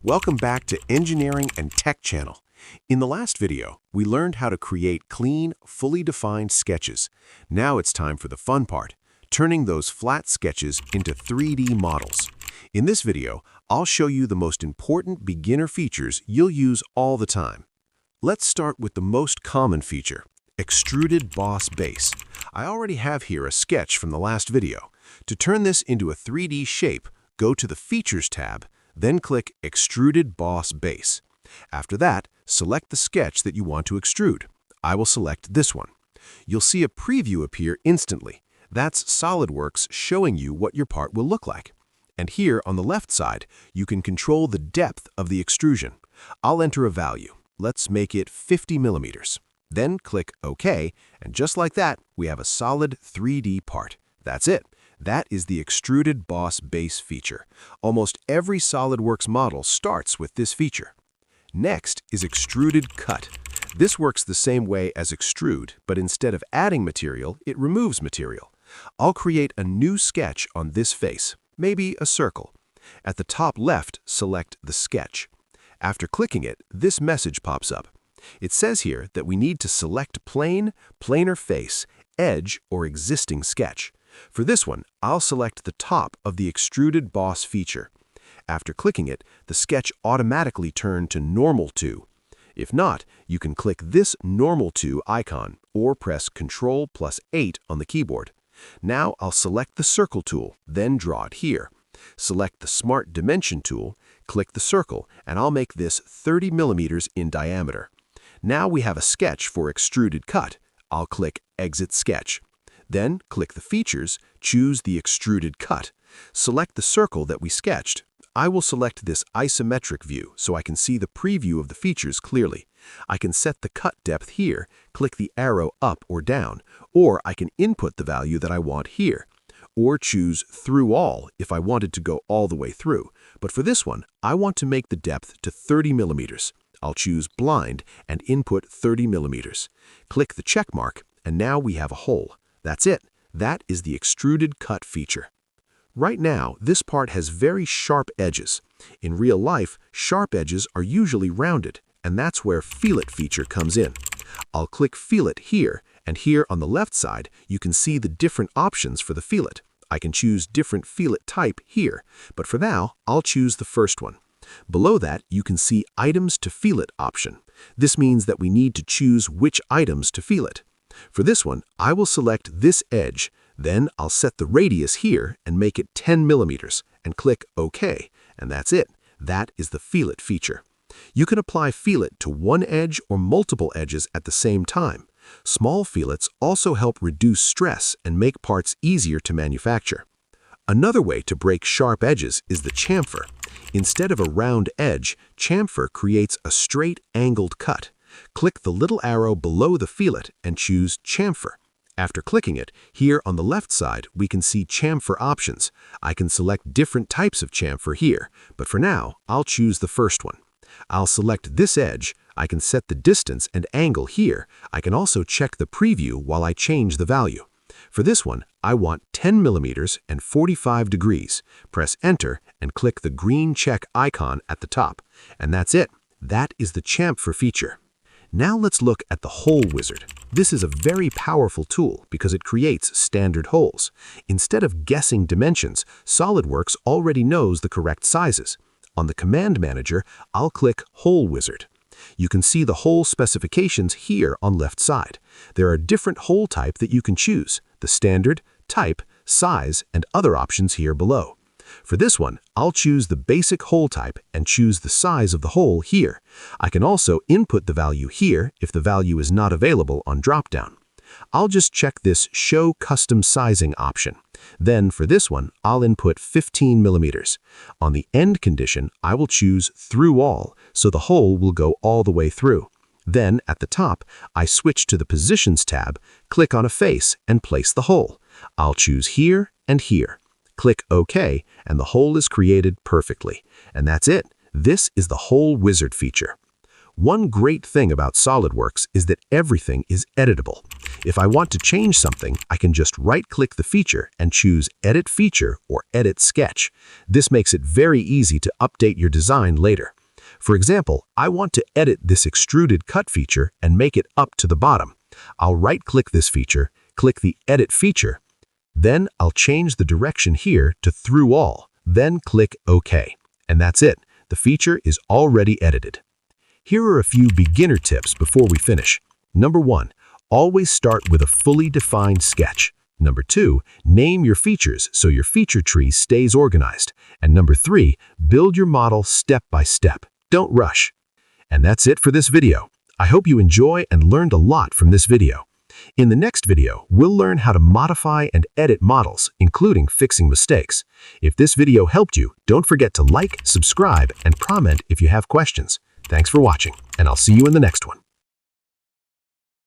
Welcome back to Engineering and Tech Channel. In the last video, we learned how to create clean, fully defined sketches. Now it's time for the fun part, turning those flat sketches into 3D models. In this video, I'll show you the most important beginner features you'll use all the time. Let's start with the most common feature, Extruded Boss Base. I already have here a sketch from the last video. To turn this into a 3D shape, go to the Features tab, then click Extruded Boss Base. After that, select the sketch that you want to extrude. I will select this one. You'll see a preview appear instantly. That's SOLIDWORKS showing you what your part will look like. And here on the left side, you can control the depth of the extrusion. I'll enter a value. Let's make it 50 millimeters. Then click OK, and just like that, we have a solid 3D part. That's it. That is the Extruded Boss Base feature. Almost every SOLIDWORKS model starts with this feature. Next is Extruded Cut. This works the same way as Extrude, but instead of adding material, it removes material. I'll create a new sketch on this face, maybe a circle. At the top left, select the sketch. After clicking it, this message pops up. It says here that we need to select plane, planar face, edge, or existing sketch. For this one, I'll select the top of the Extruded Boss feature. After clicking it, the sketch automatically turned to Normal To. If not, you can click this Normal To icon or press Ctrl+8 on the keyboard. Now I'll select the Circle tool, then draw it here. Select the Smart Dimension tool, click the circle, and I'll make this 30 millimeters in diameter. Now we have a sketch for Extruded Cut. I'll click Exit Sketch. Then click the features, choose the Extruded Cut. Select the circle that we sketched. I will select this isometric view so I can see the preview of the features clearly. I can set the cut depth here, click the arrow up or down, or I can input the value that I want here. Or choose Through All if I wanted to go all the way through. But for this one, I want to make the depth to 30 millimeters. I'll choose Blind and input 30 millimeters. Click the check mark, and now we have a hole. That's it. That is the Extruded Cut feature. Right now, this part has very sharp edges. In real life, sharp edges are usually rounded, and that's where Fillet feature comes in. I'll click Fillet here, and here on the left side, you can see the different options for the fillet. I can choose different fillet type here, but for now, I'll choose the first one. Below that, you can see Items to Fillet option. This means that we need to choose which items to fillet. For this one, I will select this edge, then I'll set the radius here and make it 10 millimeters, and click OK, and that's it. That is the Fillet feature. You can apply fillet to one edge or multiple edges at the same time. Small fillets also help reduce stress and make parts easier to manufacture. Another way to break sharp edges is the chamfer. Instead of a round edge, chamfer creates a straight angled cut. Click the little arrow below the fillet and choose Chamfer. After clicking it, here on the left side, we can see chamfer options. I can select different types of chamfer here, but for now, I'll choose the first one. I'll select this edge. I can set the distance and angle here. I can also check the preview while I change the value. For this one, I want 10 millimeters and 45 degrees. Press Enter and click the green check icon at the top. And that's it. That is the chamfer feature. Now let's look at the Hole Wizard. This is a very powerful tool because it creates standard holes. Instead of guessing dimensions, SOLIDWORKS already knows the correct sizes. On the Command Manager, I'll click Hole Wizard. You can see the hole specifications here on left side. There are different hole type that you can choose, the standard, type, size, and other options here below. For this one, I'll choose the basic hole type and choose the size of the hole here. I can also input the value here if the value is not available on dropdown. I'll just check this Show Custom Sizing option. Then for this one, I'll input 15 millimeters. On the end condition, I will choose Through All, so the hole will go all the way through. Then at the top, I switch to the Positions tab, click on a face, and place the hole. I'll choose here and here. Click OK, and the hole is created perfectly. And that's it. This is the Hole Wizard feature. One great thing about SOLIDWORKS is that everything is editable. If I want to change something, I can just right-click the feature and choose Edit Feature or Edit Sketch. This makes it very easy to update your design later. For example, I want to edit this Extruded Cut feature and make it up to the bottom. I'll right-click this feature, click the Edit feature. Then I'll change the direction here to Through All, then click OK. And that's it. The feature is already edited. Here are a few beginner tips before we finish. Number 1, always start with a fully defined sketch. Number 2, name your features so your feature tree stays organized. And number 3, build your model step by step. Don't rush. And that's it for this video. I hope you enjoy and learned a lot from this video. In the next video, we'll learn how to modify and edit models, including fixing mistakes. If this video helped you, don't forget to like, subscribe, and comment if you have questions. Thanks for watching, and I'll see you in the next one.